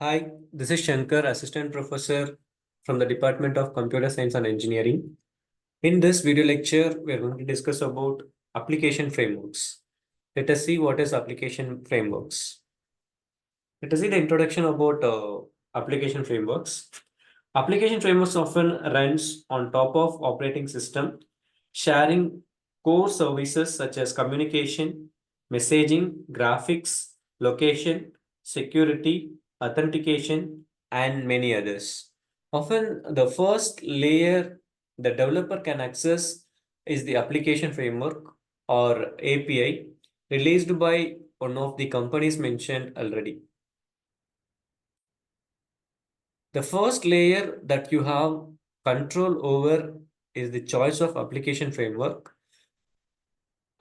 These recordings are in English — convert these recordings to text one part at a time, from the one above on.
Hi, this is Shankar, Assistant Professor from the Department of Computer Science and Engineering. In this video lecture, we are going to discuss about application frameworks. Let us see what is application frameworks. Let us see the introduction about application frameworks. Application frameworks often runs on top of operating system, sharing core services such as communication, messaging, graphics, location, security, authentication, and many others. Often the first layer the developer can access is the application framework or API released by one of the companies mentioned already. The first layer that you have control over is the choice of application framework.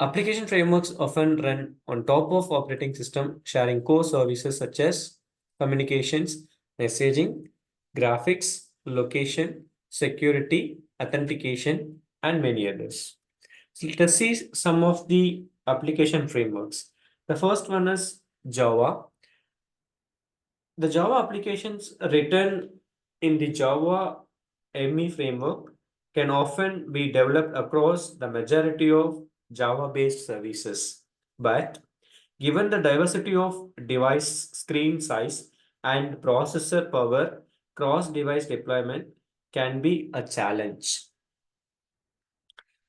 Application frameworks often run on top of operating system, sharing core services such as communications, messaging, graphics, location, security, authentication, and many others. So let us see some of the application frameworks. The first one is Java. The Java applications written in the Java ME framework can often be developed across the majority of Java-based services. But given the diversity of device screen size and processor power, cross-device deployment can be a challenge.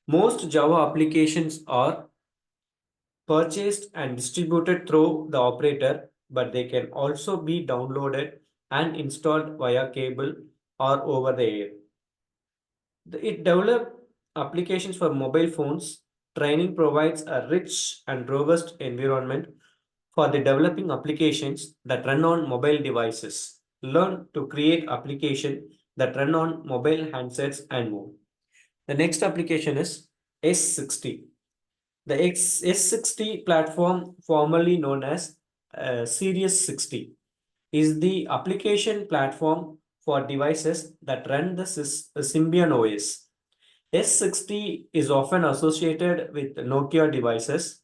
Most Java applications are purchased and distributed through the operator, but they can also be downloaded and installed via cable or over the air. It developed applications for mobile phones. Training provides a rich and robust environment for the developing applications that run on mobile devices. Learn to create applications that run on mobile handsets and more. The next application is S60. The S60 platform, formerly known as Series 60, is the application platform for devices that run the Symbian OS. S60 is often associated with Nokia devices.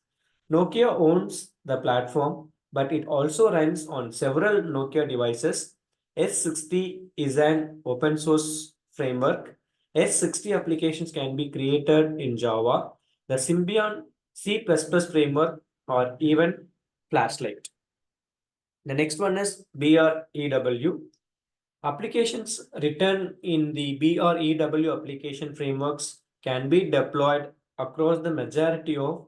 Nokia owns the platform, but it also runs on several Nokia devices. S60 is an open source framework. S60 applications can be created in Java, the Symbian C++ framework, or even Flashlight. The next one is BREW. Applications written in the BREW application frameworks can be deployed across the majority of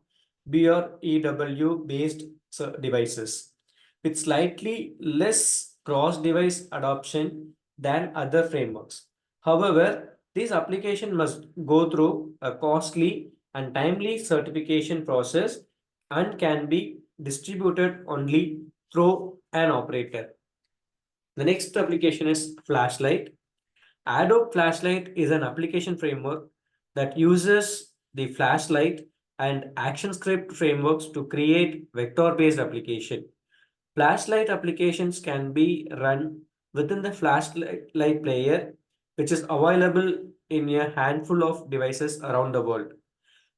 BREW based devices with slightly less cross-device adoption than other frameworks. However, this application must go through a costly and timely certification process and can be distributed only through an operator. The next application is Flashlight. Adobe Flashlight is an application framework that uses the Flashlight and ActionScript frameworks to create vector-based application. Flashlight applications can be run within the Flashlight player, which is available in a handful of devices around the world.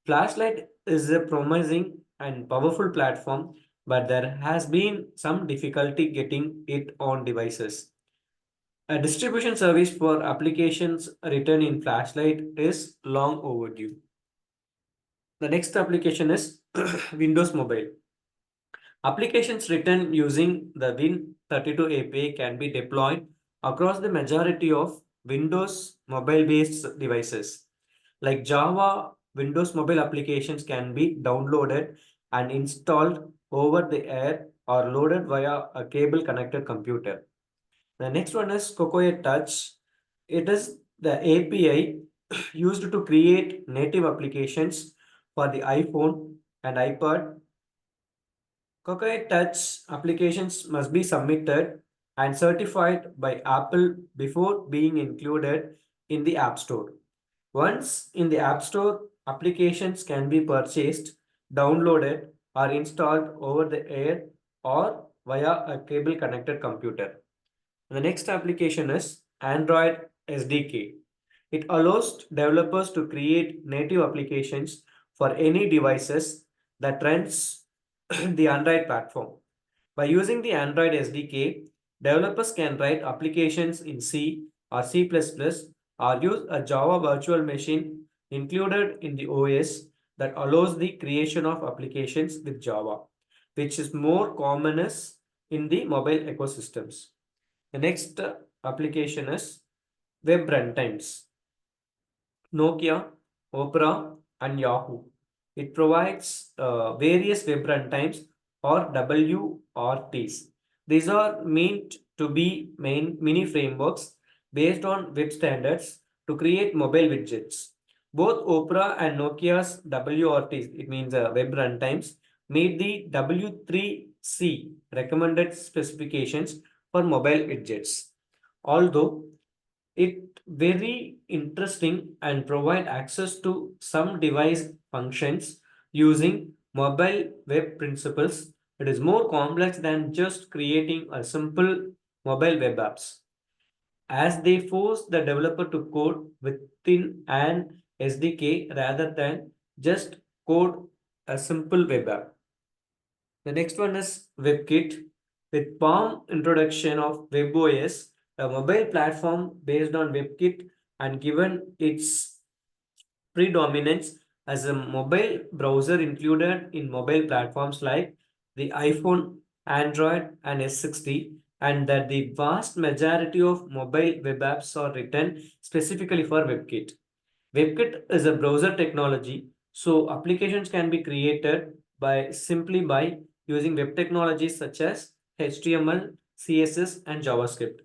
Flashlight is a promising and powerful platform, but there has been some difficulty getting it on devices. A distribution service for applications written in Flashlight is long overdue. The next application is Windows Mobile. Applications written using the Win32 API can be deployed across the majority of Windows mobile-based devices. Like Java, Windows mobile applications can be downloaded and installed over the air or loaded via a cable-connected computer. The next one is Cocoa Touch. It is the API used to create native applications for the iPhone and iPad. Cocoa Touch applications must be submitted and certified by Apple before being included in the App Store. Once in the App Store, applications can be purchased, downloaded, or installed over the air or via a cable connected computer. The next application is Android SDK. It allows developers to create native applications for any devices that runs the Android platform. By using the Android SDK, Developers can write applications in C or C++ or use a Java virtual machine included in the OS that allows the creation of applications with Java, which is more common in the mobile ecosystems. The next application is web runtimes. Nokia, Opera, and Yahoo. It provides various web runtimes or WRTs. These are meant to be mini frameworks based on web standards to create mobile widgets. Both Opera and Nokia's WRTs, it means web runtimes, meet the W3C recommended specifications for mobile widgets. Although it very interesting and provide access to some device functions using mobile web principles. It is more complex than just creating a simple mobile web apps, as they force the developer to code within an SDK rather than just code a simple web app. The next one is WebKit. With Palm introduction of WebOS, a mobile platform based on WebKit, and given its predominance as a mobile browser included in mobile platforms like the iPhone, Android, and S60, and that the vast majority of mobile web apps are written specifically for WebKit. WebKit is a browser technology, so applications can be created by using web technologies such as HTML, CSS, and JavaScript.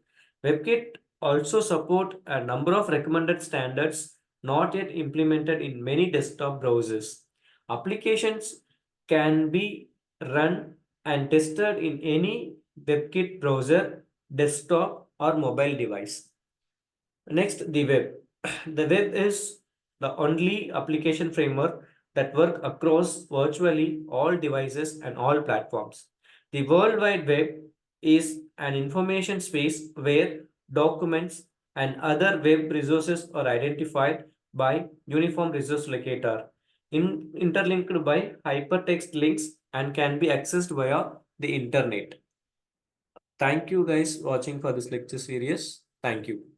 WebKit also support a number of recommended standards not yet implemented in many desktop browsers. Applications can be run and tested in any WebKit browser, desktop, or mobile device. Next, the web. The web is the only application framework that work across virtually all devices and all platforms. The World Wide Web is an information space where documents and other web resources are identified by uniform resource locator, interlinked by hypertext links, and can be accessed via the internet. Thank you guys watching for this lecture series. Thank you.